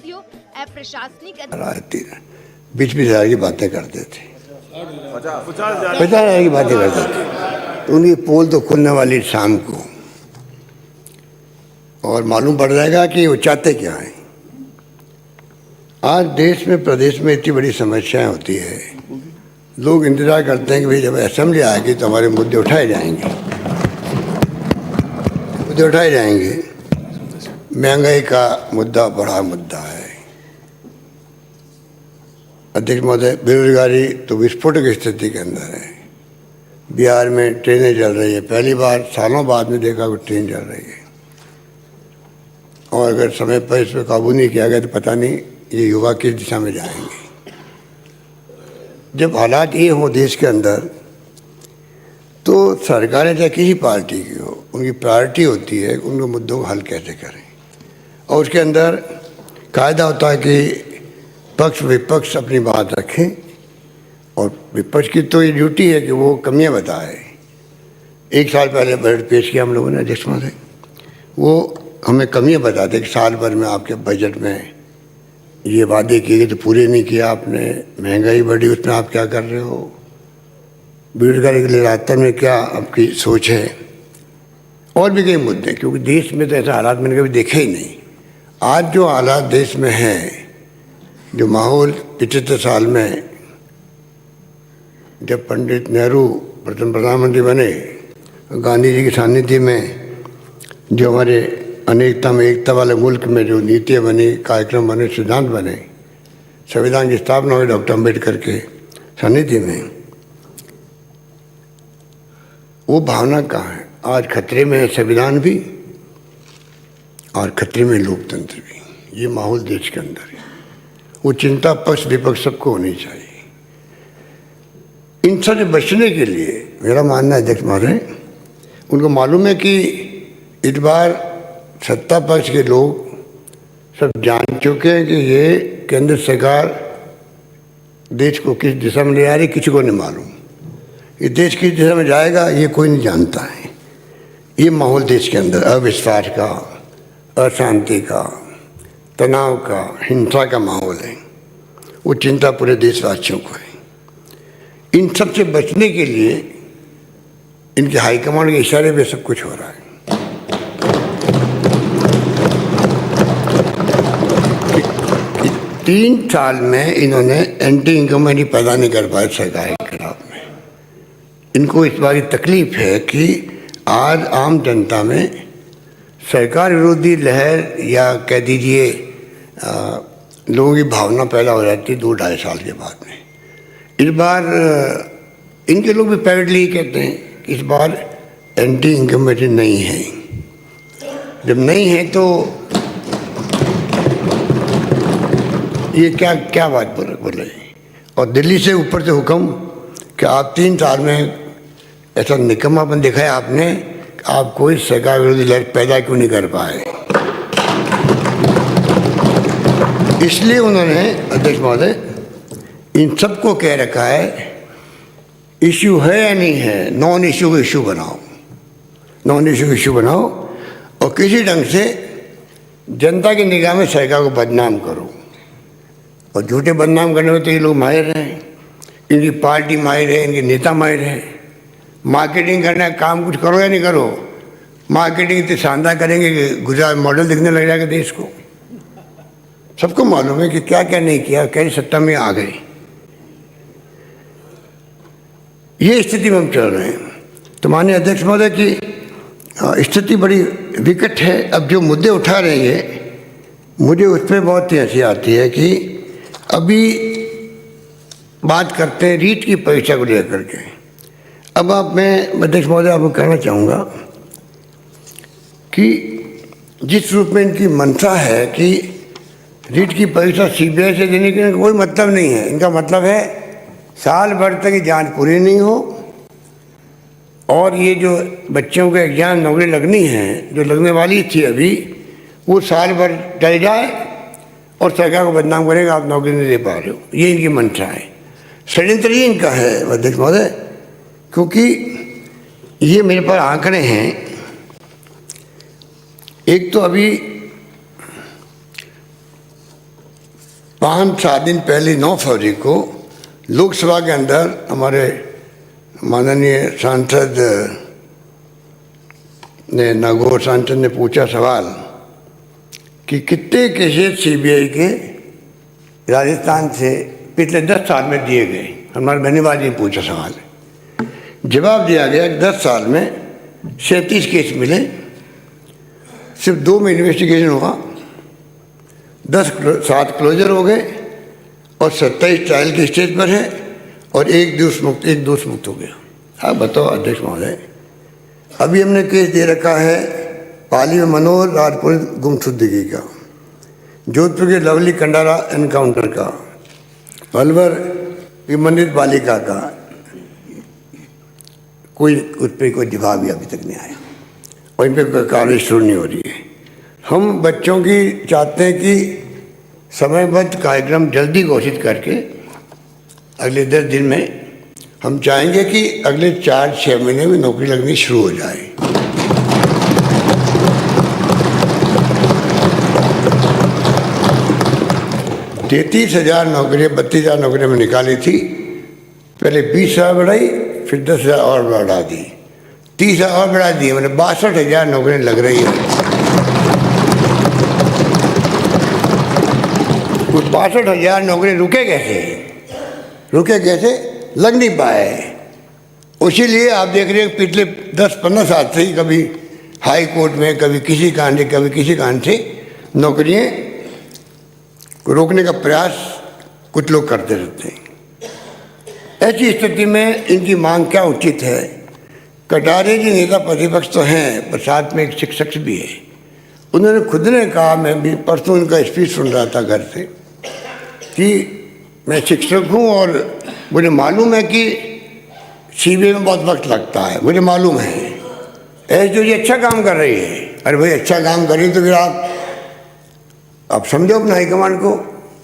विद्यार्थियों प्रशासनिक बीच बीच की बातें करते थे, 50,000 की बातें करते थे। तो उनकी पोल तो खुलने वाली शाम को, और मालूम पड़ जाएगा कि वो चाहते क्या है। आज देश में प्रदेश में इतनी बड़ी समस्याएं होती है, लोग इंतजार करते हैं कि भाई जब असेंबली आएगी तो हमारे मुद्दे उठाए जाएंगे। महंगाई का मुद्दा बड़ा मुद्दा है अध्यक्ष महोदय। बेरोजगारी तो विस्फोटक स्थिति के अंदर है। बिहार में ट्रेनें चल रही है, पहली बार सालों बाद में देखा कि ट्रेन चल रही है, और अगर समय पर इस पर काबू नहीं किया गया तो पता नहीं ये युवा किस दिशा में जाएंगे। जब हालात ये हो देश के अंदर, तो सरकारें चाहे किसी पार्टी की हो, उनकी प्रायोरिटी होती है उनके मुद्दों को हल कैसे करें, और उसके अंदर कायदा होता है कि पक्ष विपक्ष अपनी बात रखें, और विपक्ष की तो ये ड्यूटी है कि वो कमियां बताए। एक साल पहले बजट पेश किया हम लोगों ने अध्यक्ष महोदय, वो हमें कमियां बताते कि साल भर में आपके बजट में ये वादे किए तो पूरे नहीं किया आपने, महंगाई बढ़ी उसमें आप क्या कर रहे हो, बेरोजगारी के लिए रास्ते में क्या आपकी सोच है, और भी कई मुद्दे। क्योंकि देश में तो ऐसा हालात मैंने कभी देखे ही नहीं। आज जो हालात देश में हैं, जो माहौल 75 साल में जब पंडित नेहरू प्रथम प्रधानमंत्री बने, गांधी जी के सानिध्य में जो हमारे अनेकता में एकता वाले मुल्क में जो नीतियाँ बनी, कार्यक्रम बने, सिद्धांत बने, संविधान की स्थापना हुई डॉक्टर अम्बेडकर के सानिध्य में, वो भावना कहाँ है? आज खतरे में है संविधान भी और खतरे में लोकतंत्र भी। ये माहौल देश के अंदर है। वो चिंता पक्ष विपक्ष सबको होनी चाहिए। इन सब से बचने के लिए मेरा मानना है अध्यक्ष महोदय, उनको मालूम है कि इस बार सत्ता पक्ष के लोग सब जान चुके हैं कि ये केंद्र सरकार देश को किस दिशा में ले जा रही, किसी को नहीं मालूम। ये देश किस दिशा में जाएगा ये कोई नहीं जानता है। ये माहौल देश के अंदर अविश्वास का, अशांति का, तनाव का, हिंसा का माहौल है। वो चिंता पूरे देशवासियों को है। इन सब से बचने के लिए इनके हाईकमांड के इशारे पे सब कुछ हो रहा है। 3 साल में इन्होंने एंटी इनकम्बेंसी पैदा नहीं कर पाए सरकार के खिलाफ में। इनको इस बात की तकलीफ है कि आज आम जनता में सरकार विरोधी लहर, या कह दीजिए लोगों की भावना पैदा हो जाती है 2-2.5 साल के बाद में। इस बार इनके लोग भी प्राइवेटली कहते हैं कि इस बार एंटी इनकम्बेंसी नहीं है। जब नहीं है तो ये क्या बात बोले। और दिल्ली से ऊपर से हुक्म कि आप 3 साल में ऐसा निकम्मापन दिखाया आपने, आप कोई सरकार विरोधी लहर पैदा क्यों नहीं कर पाए। इसलिए उन्होंने अध्यक्ष महोदय इन सबको कह रखा है, इश्यू है या नहीं है, नॉन इश्यू को इश्यू बनाओ, नॉन इश्यू को इश्यू बनाओ, और किसी ढंग से जनता की निगाह में सरकार को बदनाम करो। और झूठे बदनाम करने में तो ये लोग माहिर हैं, इनकी पार्टी माहिर है, इनके नेता माहिर हैं। मार्केटिंग करना काम कुछ करो या नहीं करो, मार्केटिंग इतनी शानदार करेंगे कि गुजरात मॉडल दिखने लग जाएगा देश को। सबको मालूम है कि क्या क्या नहीं किया, कैसी सत्ता में आ गए। ये स्थिति में हम चल रहे हैं। तो माननीय अध्यक्ष महोदय की स्थिति बड़ी विकट है। अब जो मुद्दे उठा रहे हैं, मुझे उस पर बहुत ही हंसी आती है कि अभी बात करते हैं रीट की परीक्षा को लेकर के। अब मैं अध्यक्ष महोदय आपको कहना चाहूँगा कि जिस रूप में इनकी मंशा है कि रीट की परीक्षा सीबीआई से देने का कोई मतलब नहीं है। इनका मतलब है साल भर तक की जांच पूरी नहीं हो, और ये जो बच्चों के एग्जाम नौकरी लगनी है, जो लगने वाली थी अभी, वो साल भर टल जाए और सरकार को बदनाम करेगा, आप नौकरी नहीं दे पा रहे हो। ये इनकी मंशा है। षड्यंत्र ही इनका है अध्यक्ष महोदय, क्योंकि ये मेरे पास आंकड़े हैं। एक तो अभी 5-7 दिन पहले 9 फरवरी को लोकसभा के अंदर हमारे माननीय सांसद ने नागौर सांसद ने पूछा सवाल कि कितने केसेस सीबीआई के राजस्थान से पिछले 10 साल में दिए गए। हमारे धन्यवाद जी पूछा सवाल, जवाब दिया गया कि 10 साल में 37 केस मिले, सिर्फ 2 में इन्वेस्टिगेशन हुआ, 7 क्लोजर हो गए और 27 ट्रायल के स्टेज पर है और एक दोष मुक्त हो गया। आप बताओ अध्यक्ष महोदय, अभी हमने केस दे रखा है पाली में मनोहर राजपुरोहित गुमशुदगी का, जोधपुर के लवली कंडारा एनकाउंटर का, अलवर की मंदिर बालिका का, कोई उस पर कोई जवाब भी अभी तक नहीं आया और इन पर कार्रवाई शुरू नहीं हो रही है। हम बच्चों की चाहते हैं कि समयबद्ध कार्यक्रम जल्दी घोषित करके अगले 10 दिन में हम चाहेंगे कि अगले 4-6 महीने में नौकरी लगनी शुरू हो जाए। तैंतीस 30,000 नौकरियाँ 32,000 नौकरियाँ में निकाली थी, पहले 20,000 बढ़ाई, फिर 10,000 और बढ़ा दी, 30,000 और बढ़ा दी, मतलब 62,000 नौकरियाँ लग रही है। उस 62,000 नौकरी रुके कैसे लग नहीं पाए। इसीलिए आप देख रहे हैं पिछले 10-15 साल से ही कभी हाई कोर्ट में, कभी किसी कांड से नौकरियाँ रोकने का प्रयास कुछ लोग करते रहते हैं। ऐसी स्थिति में इनकी मांग क्या उचित है। कटारे जी नेता प्रतिपक्ष तो हैं पर साथ में एक शिक्षक भी है। उन्होंने खुद ने कहा, मैं भी परसों उनका स्पीच सुन रहा था घर से, कि मैं शिक्षक हूँ और मुझे मालूम है कि सीबीआई में बहुत वक्त लगता है, मुझे मालूम है। ऐसे जो ये अच्छा काम कर रही है, अरे भाई अच्छा काम कर रही तो फिर आप समझो अपना हाईकमान को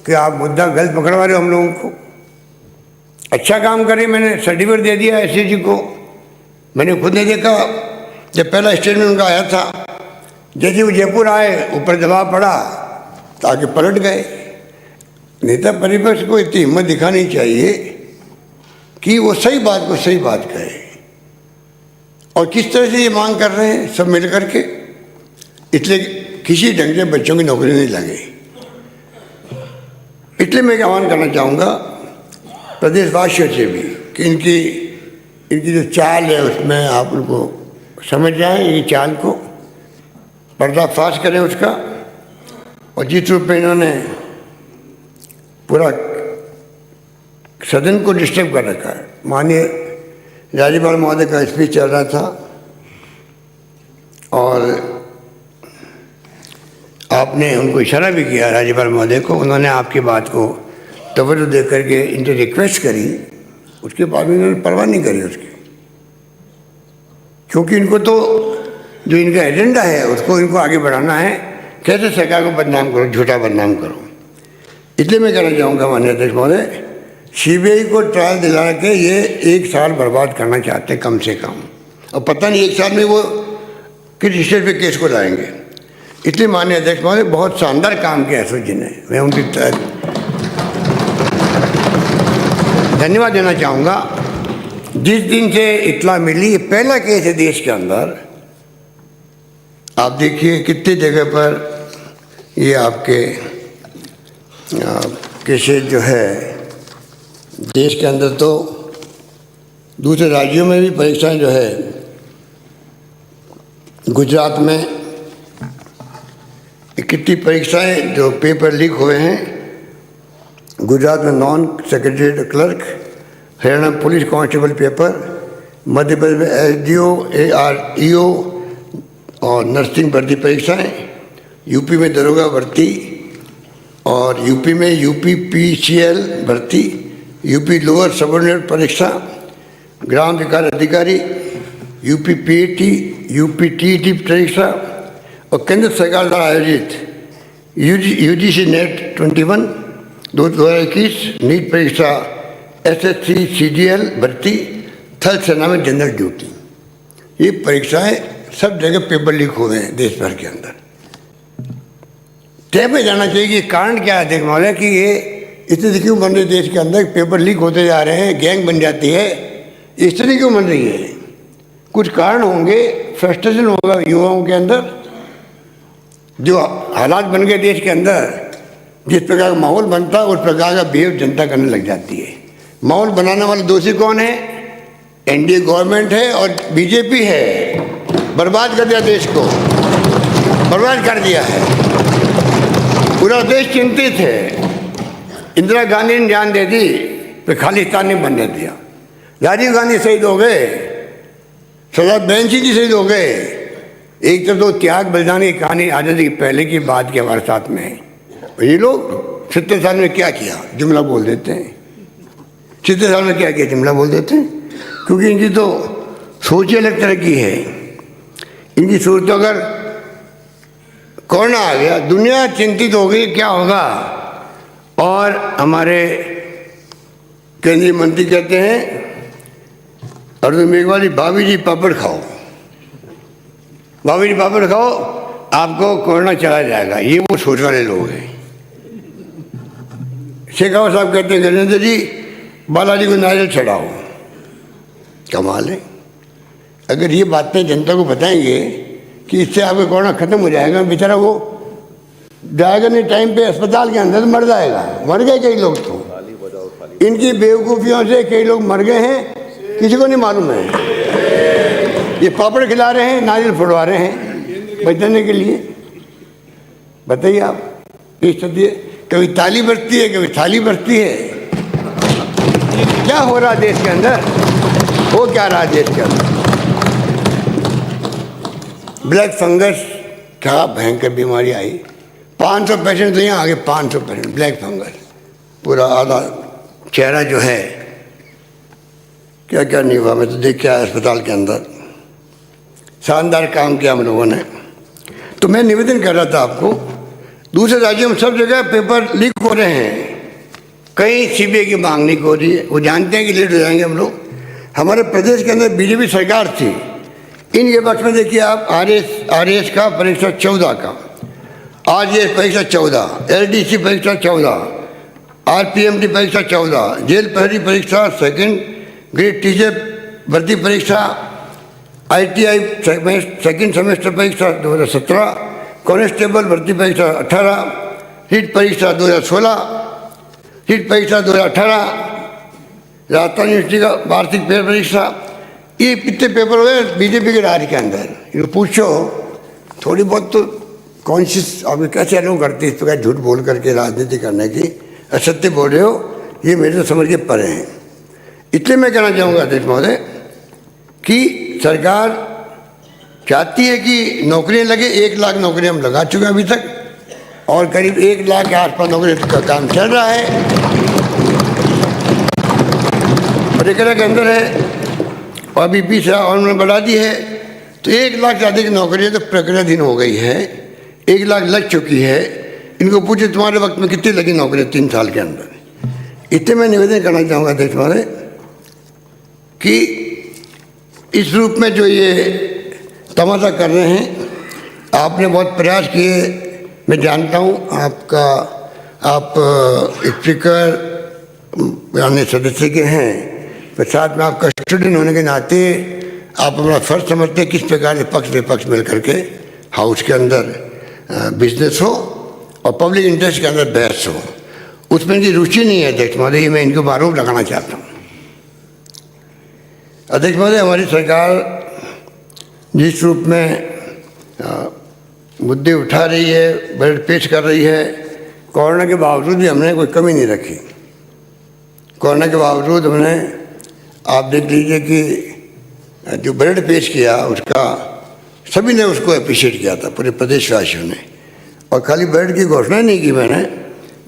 कि आप मुद्दा गलत पकड़वा रहे हो हम लोगों को। अच्छा काम करे, मैंने सर्टिफिकेट दे दिया एसएसजी को। मैंने खुद ने देखा जब पहला स्टेटमेंट उनका आया था, जैसे वो जयपुर आए ऊपर दबाव पड़ा ताकि पलट गए। नेता परिपक्ष को इतनी हिम्मत दिखानी चाहिए कि वो सही बात कहे। और किस तरह से ये मांग कर रहे हैं सब मिल करके, इसलिए किसी ढंग से बच्चों की नौकरी नहीं लगे। इसलिए मैं आह्वान करना चाहूँगा प्रदेशवासियों से भी कि इनकी जो चाल है उसमें आप उनको समझ जाएं, ये चाल को पर्दाफाश करें उसका। और जिस रूप में इन्होंने पूरा सदन को डिस्टर्ब कर रखा है। माननीय राज्यपाल महोदय का स्पीच चल रहा था और आपने उनको इशारा भी किया राज्यपाल महोदय को, उन्होंने आपकी बात को तवज्जो दे करके इनसे रिक्वेस्ट करी, उसके बाद भी इन्होंने परवाह नहीं करी उसकी, क्योंकि इनको तो जो इनका एजेंडा है उसको इनको आगे बढ़ाना है। कैसे सरकार को बदनाम करो, झूठा बदनाम करो। इसलिए मैं कहना चाहूँगा माननीय अध्यक्ष महोदय, सीबीआई को ट्रायल दिला के ये 1 साल बर्बाद करना चाहते हैं कम से कम, और पता नहीं 1 साल में वो किस स्टेज पे केस को लाएंगे। इसलिए माननीय अध्यक्ष महोदय बहुत शानदार काम किया एसओजी ने, मैं उनकी धन्यवाद देना चाहूँगा। जिस दिन से इत्तला मिली, ये पहला केस है देश के अंदर। आप देखिए कितनी जगह पर ये आपके केसेज जो है देश के अंदर, तो दूसरे राज्यों में भी परीक्षाएं जो है, गुजरात में कितनी परीक्षाएं जो पेपर लीक हुए हैं। गुजरात में non secretariat clerk, Haryana police constable paper, Madhya Pradesh में एसडीओ, एआरईओ और नर्सिंग भर्ती परीक्षाएं, यूपी में दरोगा भर्ती और यूपी में यूपीपीसीएल भर्ती, यूपी लोअर सबऑर्डिनेट परीक्षा, ग्राम विकास अधिकारी, यूपीपीटी, यूपीटीटी परीक्षा और केंद्र सरकार द्वारा आयोजित यूजीसी नेट 21 2021 नीट परीक्षा, एसएससी सीजीएल भर्ती, थल सेना में जनरल ड्यूटी। ये परीक्षाएं सब जगह पेपर लीक हुए हैं देश भर के अंदर। तय पे जाना चाहिए कि कारण क्या है। देख महोदय कि ये स्थिति क्यों बन रही देश के अंदर? पेपर लीक होते जा रहे हैं, गैंग बन जाती है, स्थिति क्यों बन रही है? कुछ कारण होंगे, फ्रस्ट्रेशन होगा युवाओं के अंदर, जो हालात बन गए देश के अंदर, जिस प्रकार का माहौल बनता है उस प्रकार का बिहेव जनता करने लग जाती है। माहौल बनाने वाले दोषी कौन है? एनडीए गवर्नमेंट है और बीजेपी है। बर्बाद कर दिया देश को, बर्बाद कर दिया है। पूरा देश चिंतित है। इंदिरा गांधी ने जान दे दी तो खालिस्तान नहीं बनने दिया। राजीव गांधी शहीद हो गए, सरदार बेंची जी शहीद हो गए। एक तरफ तो त्याग बलिदान की कहानी आज़ादी की पहले की बात के हमारे साथ में है। ये लोग 70 साल में क्या किया जुमला बोल देते हैं। 70 साल में क्या किया जुमला बोल देते हैं, क्योंकि इनकी तो सोच ही अलग तरह की है। इनकी सोच तो अगर कोरोना आ गया, दुनिया चिंतित हो गई क्या होगा। और हमारे केंद्रीय मंत्री कहते हैं अर्जुन मेघवाल, भाभी जी पापड़ खाओ, भाभी जी पापड़ खाओ, आपको कोरोना चला जाएगा। ये वो सोच वाले लोग हैं। शेखावत साहब कहते हैं गजेंद्र जी बालाजी को नारियल चढ़ाओ। कमाल है। अगर ये बातें जनता को बताएंगे कि इससे आपका कोरोना खत्म हो जाएगा, बेचारा वो जाएगा नहीं टाइम पे अस्पताल के अंदर, मर जाएगा। मर गए कई लोग तो इनकी बेवकूफ़ियों से कई लोग मर गए हैं, किसी को नहीं मालूम है। ये पापड़ खिला रहे हैं, नारियल फोड़वा रहे हैं बचाने के लिए। बताइए आप, इस स्थिति कभी ताली बरसती है, कभी थाली बरसती है। क्या हो रहा है देश के अंदर? हो क्या रहा है देश के अंदर? ब्लैक फंगस क्या भयंकर बीमारी आई। 500 पेशेंट तो यहाँ आगे, 500 पेशेंट ब्लैक फंगस, पूरा आधा चेहरा जो है, क्या क्या नहीं हुआ। मैं तो देख के आया अस्पताल के अंदर। शानदार काम किया हम लोगों ने। तो मैं निवेदन कर रहा था आपको, दूसरे राज्यों में सब जगह पेपर लीक हो रहे हैं, कहीं सीबीआई की मांग नहीं हो रही है। वो जानते हैं कि लेट हो जाएंगे हम लोग। हमारे प्रदेश के अंदर बीजेपी सरकार थी, इनके पक्ष में देखिए आप आरएस का परीक्षा 14 का, आरजीएस परीक्षा 14, एलडीसी परीक्षा 14, आरपीएमडी परीक्षा 14, जेल प्रहरी परीक्षा, सेकंड ग्रेड टीचर भर्ती परीक्षा, आईटीआई सेकंड सेमेस्टर परीक्षा 2017, कांस्टेबल भर्ती परीक्षा 18, रीट परीक्षा 2016, रीट परीक्षा 2018, राजस्थान यूनिवर्सिटी का वार्षिक पेपर परीक्षा। ये कितने पेपर हुए बीजेपी के राज के अंदर? इनको पूछो, थोड़ी बहुत तो कॉन्शियस आप कैसे अलाउ करते इस प्रकार झूठ बोल करके राजनीति करने की? असत्य बोल रहे हो, ये मेरे तो समझ के परे हैं। इसलिए मैं कहना चाहूँगा अध्यक्ष महोदय कि सरकार चाहती है कि नौकरियाँ लगे। 1 लाख नौकरियाँ हम लगा चुके हैं अभी तक, और करीब 1 लाख के आसपास नौकरी का काम चल रहा है। प्रक्रिया के अंदर है और अभी 20,000 और उन्होंने बढ़ा दी है, तो 1 लाख से अधिक नौकरियाँ तो प्रक्रियाधीन हो गई है। 1 लाख लग चुकी है। इनको पूछे तुम्हारे वक्त में कितनी लगी नौकरियाँ 3 साल के अंदर? इतने मैं निवेदन करना चाहूँगा अध्यक्ष महोदय कि इस रूप में जो ये तमाशा कर रहे हैं, आपने बहुत प्रयास किए, मैं जानता हूँ आपका, आप स्पीकर यानी सदस्य के हैं, पर साथ में आप कस्टोडियन होने के नाते आप अपना फर्ज समझते हैं किस प्रकार से पक्ष विपक्ष मिल करके हाउस के अंदर बिजनेस हो और पब्लिक इंटरेस्ट के अंदर बहस हो। उसमें इनकी रुचि नहीं है अध्यक्ष महोदय, मैं इनको आरोप लगाना चाहता हूँ। अध्यक्ष महोदय, हमारी सरकार जिस रूप में मुद्दे उठा रही है, बजट पेश कर रही है, कोरोना के बावजूद भी हमने कोई कमी नहीं रखी। कोरोना के बावजूद हमने, आप देख लीजिए कि जो बजट पेश किया उसका सभी ने उसको अप्रिशिएट किया था, पूरे प्रदेशवासियों ने। और खाली बजट की घोषणा नहीं की मैंने,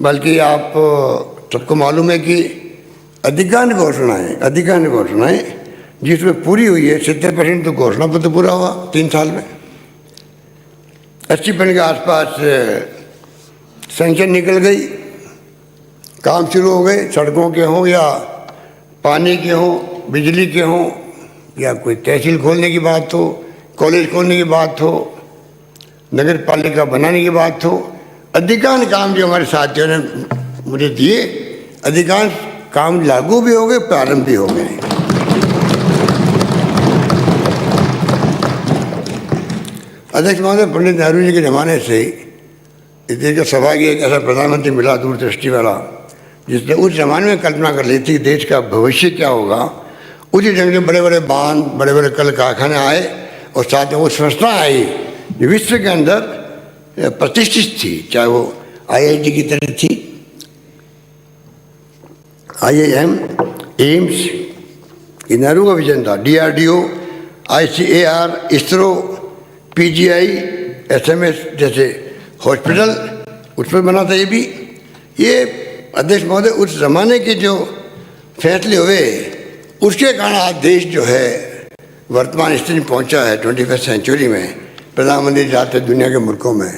बल्कि आप सबको मालूम है कि अधिकांश घोषणाएँ जिसमें पूरी हुई है 70% तो घोषणा पत्र पूरा हुआ 3 साल में। 80% के आसपास सैंक्शन निकल गई, काम शुरू हो गए, सड़कों के हों या पानी के हों, बिजली के हों, या कोई तहसील खोलने की बात हो, कॉलेज खोलने की बात हो, नगर पालिका बनाने की बात हो। अधिकांश काम जो हमारे साथियों ने मुझे दिए अधिकांश काम लागू भी हो गए, प्रारंभ भी हो गए। अध्यक्ष महोदय, पंडित नेहरू जी के ज़माने से इस देश का सौभाग्य एक ऐसा प्रधानमंत्री मिला दूरदृष्टि वाला, जिसने उस जमाने में कल्पना कर ली थी देश का भविष्य क्या होगा। उसी ढंग से बड़े बड़े बांध, बड़े बड़े कल कारखाने आए और साथ में वो संस्था आई जो विश्व के अंदर प्रतिष्ठित थी, चाहे वो IIT की तरह थी, IIM, एम्स, ये नेहरू का विजन था, DRDO, ICAR, ISRO, PGI, SMS जैसे हॉस्पिटल उस पर बना था। ये अध्यक्ष महोदय उस ज़माने के जो फैसले हुए उसके कारण आज देश जो है वर्तमान स्थिति में पहुंचा है 21वीं सेंचुरी में। प्रधानमंत्री जाते दुनिया के मुल्कों में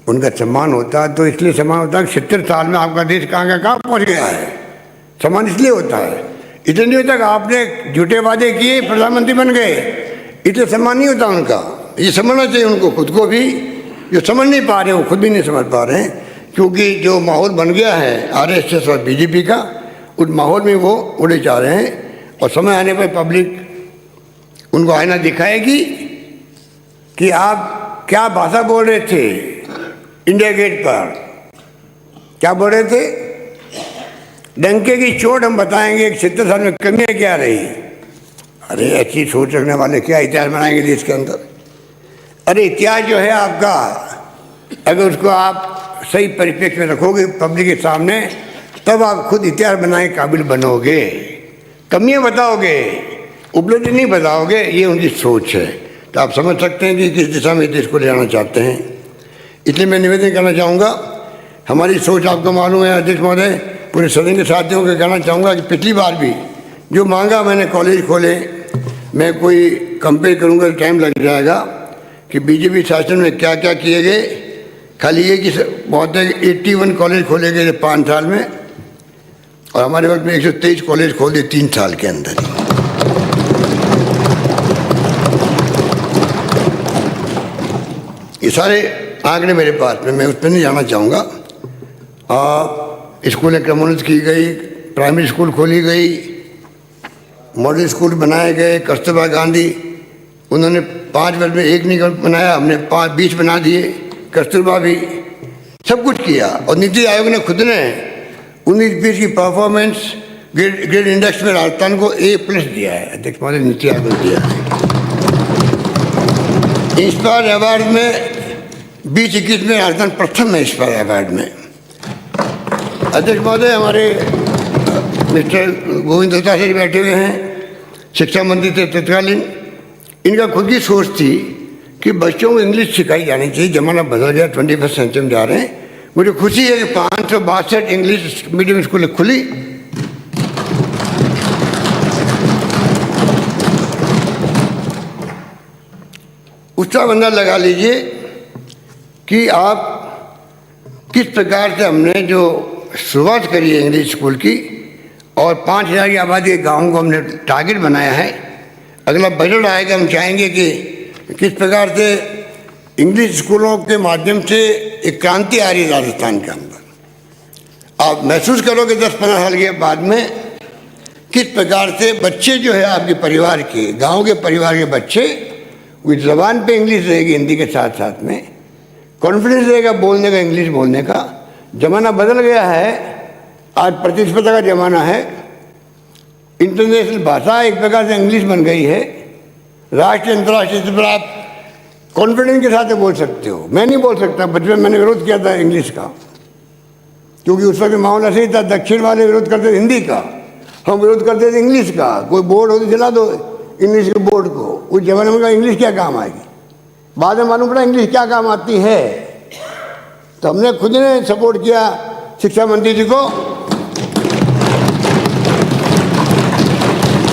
उनका सम्मान होता है, तो इसलिए सम्मान होता है कि 70 साल में आपका देश कहाँ पहुंच गया है। सम्मान इसलिए होता है, इसलिए नहीं होता कि आपने झूठे वादे किए प्रधानमंत्री बन गए, इसलिए सम्मान नहीं होता उनका। ये समझना चाहिए उनको, खुद को भी। जो समझ नहीं पा रहे वो खुद भी नहीं समझ पा रहे हैं, क्योंकि जो माहौल बन गया है RSS और BJP का, उस माहौल में वो उड़े जा रहे हैं। और समय आने पर पब्लिक उनको आईना दिखाएगी कि आप क्या भाषा बोल रहे थे इंडिया गेट पर, क्या बोल रहे थे। डंके की चोट हम बताएंगे कि 70 साल में कमियाँ क्या रही। अरे ऐसी सोच रखने वाले क्या इतिहास बनाएंगे देश के अंदर। अरे इतिहास जो है आपका, अगर उसको आप सही परिप्रेक्ष्य में रखोगे पब्लिक के सामने, तब आप खुद इतिहास बनाने के काबिल बनोगे। कमियां बताओगे, उपलब्धि नहीं बताओगे, ये उनकी सोच है। तो आप समझ सकते हैं कि किस दिशा में देश को ले जाना चाहते हैं। इसलिए मैं निवेदन करना चाहूँगा, हमारी सोच आपको मालूम है अध्यक्ष महोदय, पूरे सदन के साथियों को कहना चाहूँगा कि पिछली बार भी जो मांगा मैंने कॉलेज खोले, मैं कोई कंपेयर करूँगा तो टाइम लग जाएगा कि BJP शासन में क्या क्या किए गए। खाली ये कि बहुत है 81 कॉलेज खोले गए 5 साल में, और हमारे वक्त में 123 कॉलेज खोल दिए 3 साल के अंदर ही। ये सारे आंकड़े मेरे पास में, मैं उस पर नहीं जाना चाहूँगा। स्कूलें क्रमोन्नत की गई, प्राइमरी स्कूल खोली गई, मॉडल स्कूल बनाए गए। कस्तूरबा गांधी उन्होंने 5 वर्ष में एक नहीं बनाया, हमने 20 बना दिए। कस्तूरबा भी सब कुछ किया। और नीति आयोग ने खुद ने 19-20 की परफॉर्मेंस ग्रेड इंडेक्स में राजस्थान को A+ दिया है। अध्यक्ष महोदय, नीति आयोग ने दिया है। इंस्पायर अवार्ड में 2021 में राजस्थान प्रथम है इंस्पायर अवार्ड में। अध्यक्ष महोदय, हमारे मिस्टर गोविंद दत्ता जी बैठे हुए हैं, शिक्षा मंत्री थे तत्कालीन। इनका खुद की सोच थी कि बच्चों को इंग्लिश सिखाई जानी चाहिए। ज़माना बदल गया, 21वीं सेंचुरी में जा रहे हैं। मुझे खुशी है कि 562 इंग्लिश मीडियम स्कूल खुली। उसका अंदाजा लगा लीजिए कि आप किस प्रकार से हमने जो शुरुआत करी है इंग्लिश स्कूल की, और 5000 की आबादी के गाँव को हमने टारगेट बनाया है। अगला बजट आएगा, हम चाहेंगे कि किस प्रकार से इंग्लिश स्कूलों के माध्यम से एक क्रांति आ रही है राजस्थान के अंदर। आप महसूस करोगे 10-15 साल के बाद में किस प्रकार से बच्चे जो है आपके परिवार के, गांव के परिवार के बच्चे, उस ज़बान पे इंग्लिश रहेगी हिंदी के साथ साथ में, कॉन्फिडेंस रहेगा बोलने का, इंग्लिश बोलने का। ज़माना बदल गया है, आज प्रतिस्पर्धा का ज़माना है। इंटरनेशनल भाषा एक प्रकार से इंग्लिश बन गई है। राष्ट्रीय अंतर्राष्ट्रीय स्तर पर आप कॉन्फिडेंस के साथ बोल सकते हो। मैं नहीं बोल सकता, बचपन में मैंने विरोध किया था इंग्लिश का, क्योंकि उस वक्त माहौल ऐसे ही था। दक्षिण वाले विरोध करते थे हिंदी का, हम विरोध करते थे इंग्लिश का। कोई बोर्ड हो तो जला दो इंग्लिश के बोर्ड को। उस जमाने में इंग्लिश क्या काम आएगी, बाद में मालूम पड़ा इंग्लिश क्या काम आती है। तो हमने खुद ने सपोर्ट किया शिक्षा मंत्री जी को।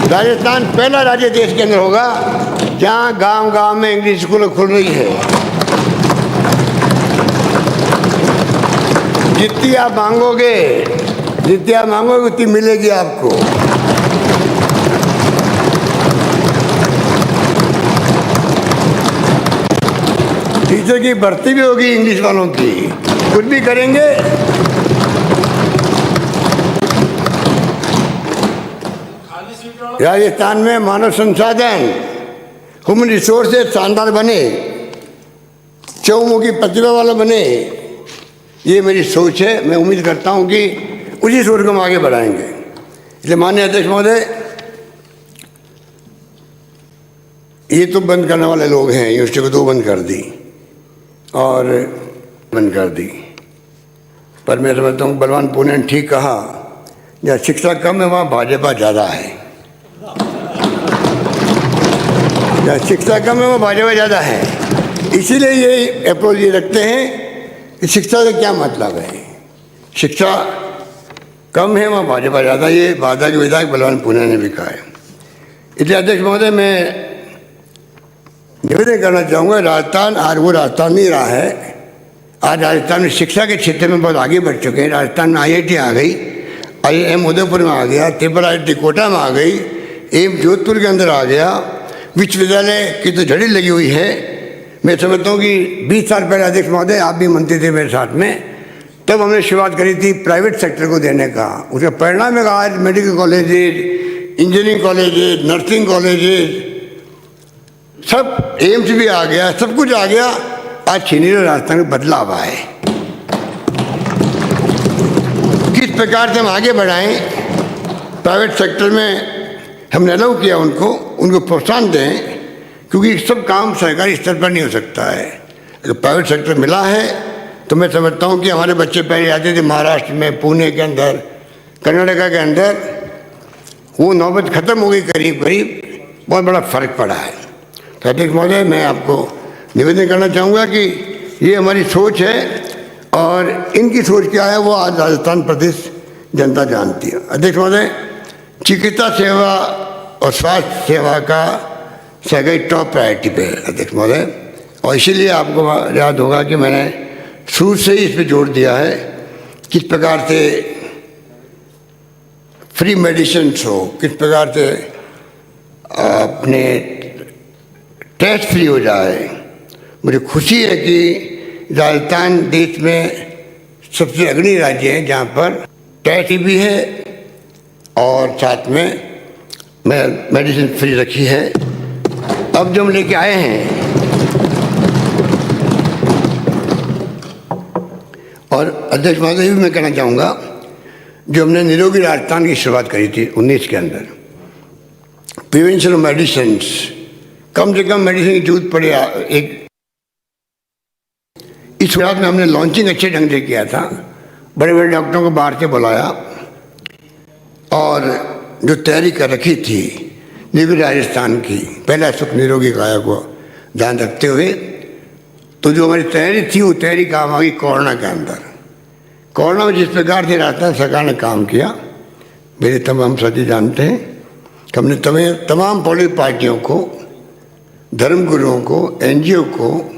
राजस्थान पहला राज्य देश के अंदर होगा जहाँ गांव-गांव में इंग्लिश स्कूल खुल रही है। जितनी आप मांगोगे उतनी मिलेगी आपको। टीचर की भर्ती भी होगी इंग्लिश वालों की, कुछ भी करेंगे राजस्थान में मानव संसाधन, ह्यूमन रिसोर्सेज शानदार बने, चहुमुखी प्रतिभा वाला बने, ये मेरी सोच है। मैं उम्मीद करता हूँ कि उसी सोच को हम आगे बढ़ाएंगे। इसलिए माननीय अध्यक्ष महोदय, ये तो बंद करने वाले लोग हैं, यूनिवर्सिटी को 2 बंद कर दी और बंद कर दी, पर मैं समझता हूँ बलवान पूनिया ने ठीक कहा, जहाँ शिक्षा कम है वहाँ भाजपा ज़्यादा है। जहाँ शिक्षा कम है वहाँ भाजपा ज़्यादा है। इसीलिए ये अप्रोच ये रखते हैं कि शिक्षा से क्या मतलब है, शिक्षा कम है वहाँ भाजपा ज़्यादा। ये भाजपा के विधायक बलवान पूनिया ने भी कहा है। इसलिए अध्यक्ष महोदय, मैं निवेदन करना चाहूँगा, राजस्थान आज वो राजस्थान नहीं रहा है। आज राजस्थान में शिक्षा के क्षेत्र में बहुत आगे बढ़ चुके हैं। राजस्थान में IIT आ गई, IIM उदयपुर में आ गया, IIIT कोटा में आ गई, एम्स जोधपुर के अंदर आ गया, विश्वविद्यालय की तो झड़ी लगी हुई है। मैं समझता हूँ कि 20 साल पहले अध्यक्ष महोदय आप भी मंत्री थे मेरे साथ में, तब हमने शुरुआत करी थी प्राइवेट सेक्टर को देने का। उसका परिणाम है आज medical colleges, engineering colleges, nursing colleges, सब एम्स भी आ गया, सब कुछ आ गया। आज छीनी राजस्थान में बदलाव आए। किस प्रकार से हम आगे बढ़ाएं, प्राइवेट सेक्टर में हमने अलाउ किया उनको प्रोत्साहन दें, क्योंकि सब काम सरकारी स्तर पर नहीं हो सकता है। अगर प्राइवेट सेक्टर मिला है तो मैं समझता हूँ कि हमारे बच्चे पहले आते थे महाराष्ट्र में, पुणे के अंदर, कर्नाटका के अंदर, वो नौबत ख़त्म हो गई करीब करीब, बहुत बड़ा फ़र्क पड़ा है। तो अध्यक्ष महोदय, मैं आपको निवेदन करना चाहूँगा कि ये हमारी सोच है और इनकी सोच क्या है वो आज राजस्थान प्रदेश जनता जानती है। अध्यक्ष महोदय, चिकित्सा सेवा और स्वास्थ्य सेवा का सगाई टॉप प्रायोरिटी पे है अध्यक्ष महोदय, और इसीलिए आपको याद होगा कि मैंने शुरू से ही इस पर जोर दिया है किस प्रकार से फ्री मेडिसिन हो, किस प्रकार से अपने टेस्ट फ्री हो जाए। मुझे खुशी है कि राजस्थान देश में सबसे अग्रणी राज्य है जहाँ पर टेस्ट भी है और साथ में मेडिसिन फ्री रखी है। अब जो हम लेके आए हैं, और अध्यक्ष महोदय भी मैं कहना चाहूँगा, जो हमने निरोगी राजस्थान की शुरुआत करी थी 19 के अंदर, प्रिवेंशन ऑफ मेडिसिन, कम से कम मेडिसिन की जरूरत पड़े एक, इस शुरुआत में हमने लॉन्चिंग अच्छे ढंग से किया था। बड़े बड़े डॉक्टरों को बाहर से बुलाया और जो तैयारी कर रखी थी निरोगी राजस्थान की, पहला सुख निरोगी काया को ध्यान रखते हुए, तो जो हमारी तैयारी थी वो तैयारी काम आ गई कोरोना के अंदर। कोरोना में जिस प्रकार से राजस्थान सरकार ने काम किया, मेरे तमाम साथी जानते हैं कि हमने तमाम पॉलिटिकल पार्टियों को, धर्मगुरुओं को, NGO को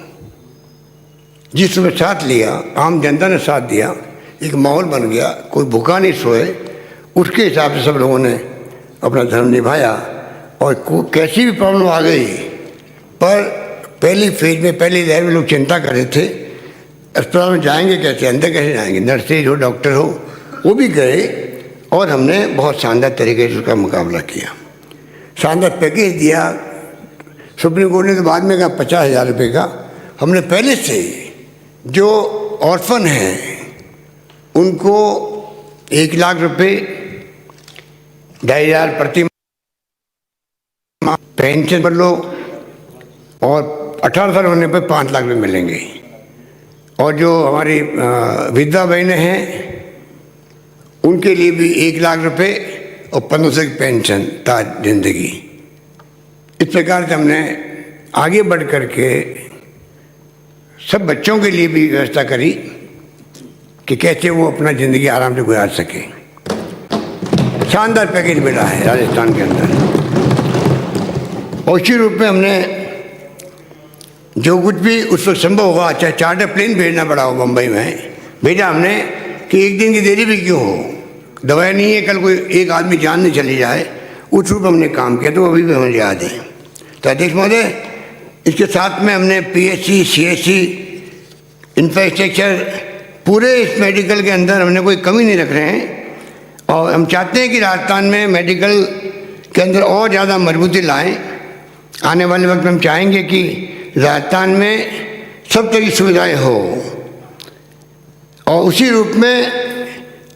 जिसमें साथ लिया, आम जनता ने साथ दिया, एक माहौल बन गया, कोई भूखा नहीं सोए। उसके हिसाब से सब लोगों ने अपना धर्म निभाया और कैसी भी प्रॉब्लम आ गई, पर पहली फेज में, पहली लहर में लोग चिंता कर रहे थे अस्पताल में जाएंगे कैसे, अंदर कैसे जाएंगे, नर्सेज हो, डॉक्टर हो, वो भी गए और हमने बहुत शानदार तरीके से उसका मुकाबला किया। शानदार पैकेज दिया। सुप्रीम कोर्ट ने तो बाद में कहा 50,000 रुपये का। हमने पहले से जो ऑर्फन हैं उनको 1 लाख रुपये, 2,500 प्रति माह पेंशन पर लो, और 18 साल होने पर 5 लाख रुपये मिलेंगे। और जो हमारी विधवा बहनें हैं उनके लिए भी 1 लाख रुपये और 1500 की पेंशन ताज जिंदगी। इस प्रकार से हमने आगे बढ़ कर के सब बच्चों के लिए भी व्यवस्था करी कि कैसे वो अपना ज़िंदगी आराम से गुजार सके। शानदार पैकेज मिला है राजस्थान के अंदर। और उसी रूप में हमने जो कुछ भी उस वक्त संभव हुआ, चाहे चार्टर प्लेन भेजना पड़ा हो मुंबई में, भेजा हमने कि एक दिन की देरी भी क्यों हो, दवाई नहीं है, कल कोई एक आदमी जान नहीं चली जाए, उस रूप में हमने काम किया। तो अभी भी हमें याद है। तो अध्यक्ष महोदय, इसके साथ में हमने PHC, CHC, इंफ्रास्ट्रक्चर, पूरे इस मेडिकल के अंदर हमने कोई कमी नहीं रख रहे हैं। और हम चाहते हैं कि राजस्थान में मेडिकल के अंदर और ज़्यादा मजबूती लाएं। आने वाले वक्त में हम चाहेंगे कि राजस्थान में सब तरह की सुविधाएं हो और उसी रूप में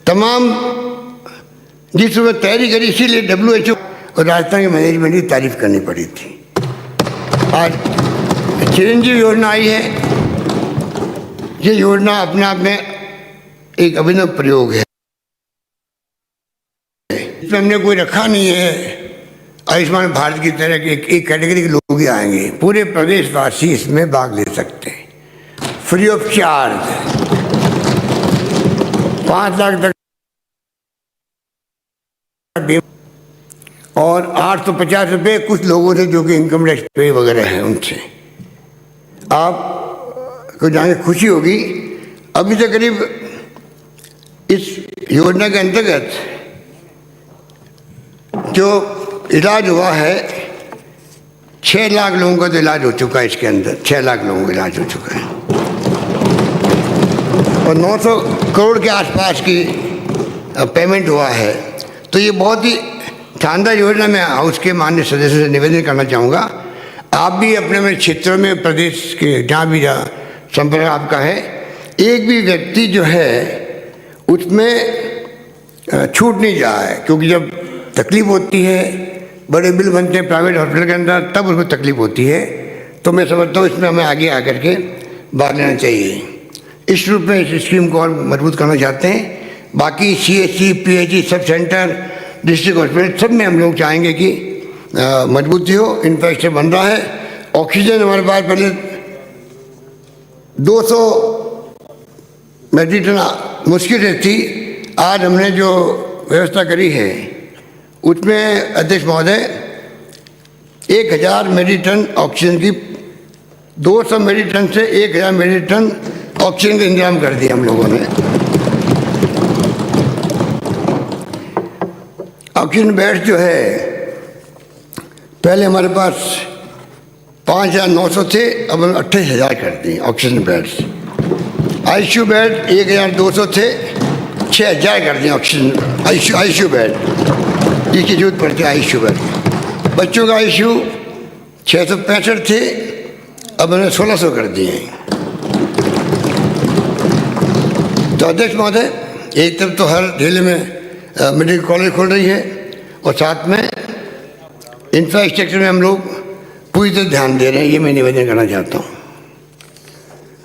तमाम जिस रूप में तैयारी करी, इसीलिए WHO और राजस्थान के मैनेजमेंट की तारीफ करनी पड़ी थी। आज चिरंजीव योजना आई है। ये योजना अपने आप में एक अभिनव प्रयोग है। इसमें हमने कोई रखा नहीं है आयुष्मान भारत की तरह के एक कैटेगरी के लोग ही आएंगे। पूरे प्रदेशवासी इसमें भाग ले सकते हैं फ्री ऑफ चार्ज। 5 लाख तक और 850 रुपये कुछ लोगों से जो कि इनकम टैक्स पे वगैरह हैं उनसे। आपको जान के खुशी होगी, अभी तक करीब इस योजना के अंतर्गत जो इलाज हुआ है 6 लाख लोगों का तो इलाज हो चुका है। इसके अंदर 6 लाख लोगों का इलाज हो चुका है और 900 करोड़ के आसपास की पेमेंट हुआ है। तो ये बहुत ही शानदार योजना। मैं हाउस के माननीय सदस्य से निवेदन करना चाहूँगा, आप भी अपने अपने क्षेत्रों में, प्रदेश के जहाँ भी संपर्क आपका है, एक भी व्यक्ति जो है उसमें छूट नहीं जाए। क्योंकि जब तकलीफ होती है, बड़े बिल बनते हैं प्राइवेट हॉस्पिटल के अंदर, तब उसको तकलीफ होती है। तो मैं समझता हूँ इसमें हमें आगे आकर के भाग लेना चाहिए। इस रूप में इस स्कीम को और मजबूत करना चाहते हैं। बाकी CHC, PHC, sub centre, district hospital सब में हम लोग चाहेंगे कि मजबूती हो। इंफ्रास्ट्रक्चर बन रहा है। ऑक्सीजन हमारे पास पहले 200 मेट्रिक टन मुश्किल रहती, आज हमने जो व्यवस्था करी है उसमें अध्यक्ष महोदय 1000 मेट्रिक टन ऑक्सीजन की, 200 मेट्रिक टन से 1000 मेट्रिक टन ऑक्सीजन का इंतजाम कर दिया हम लोगों ने। ऑक्सीजन बेड्स जो है पहले हमारे पास 5900 थे, अब हम 28,000 कर दिए ऑक्सीजन बेड्स। ICU बेड 1200 थे, 6000 कर दिए ऑक्सीजन ICU बेड, जिसकी जरूरत पड़ती है ICU बेड। बच्चों का ICU 665 थे, अब हमने 1600 कर दिए। तो अध्यक्ष महोदय, एक तरफ तो हर जिले में मेडिकल कॉलेज खोल रही है और साथ में इंफ्रास्ट्रक्चर में हम लोग पूरी तरह ध्यान दे रहे हैं। ये मैं निवेदन करना चाहता हूँ।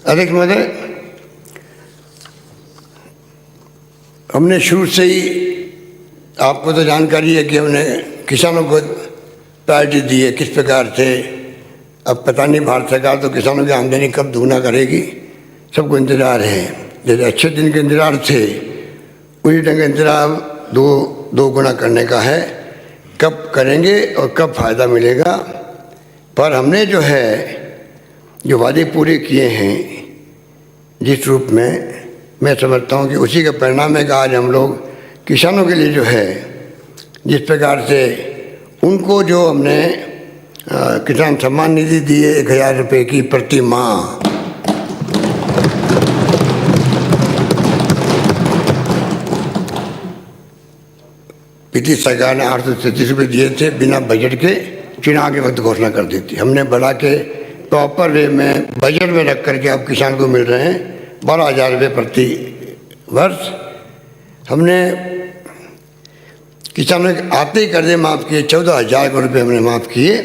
अध्यक्ष महोदय, हमने शुरू से ही, आपको तो जानकारी है कि हमने किसानों को प्रायोरिटी दी है। किस प्रकार से, अब पता नहीं भारत सरकार तो किसानों की आमदनी कब दुगना करेगी, सबको इंतजार है। जैसे अच्छे दिन के इंतजार थे, उसी ढंग का इंतजार दो गुना करने का है। कब करेंगे और कब फ़ायदा मिलेगा। पर हमने जो है जो वादे पूरे किए हैं जिस रूप में, मैं समझता हूँ कि उसी का परिणाम है कि आज हम लोग किसानों के लिए जो है जिस प्रकार से उनको जो हमने किसान सम्मान निधि दी है 1000 रुपये की प्रति माह, पिछली सरकार ने 833 रुपये दिए थे बिना बजट के, चुनाव के वक्त घोषणा कर दी थी। हमने बढ़ा के प्रॉपर वे में बजट में रख करके अब किसान को मिल रहे हैं 12,000 रुपये प्रति वर्ष। हमने किसानों के आते ही कर्जे माफ़ किए, 14,000 रुपये हमने माफ़ किए।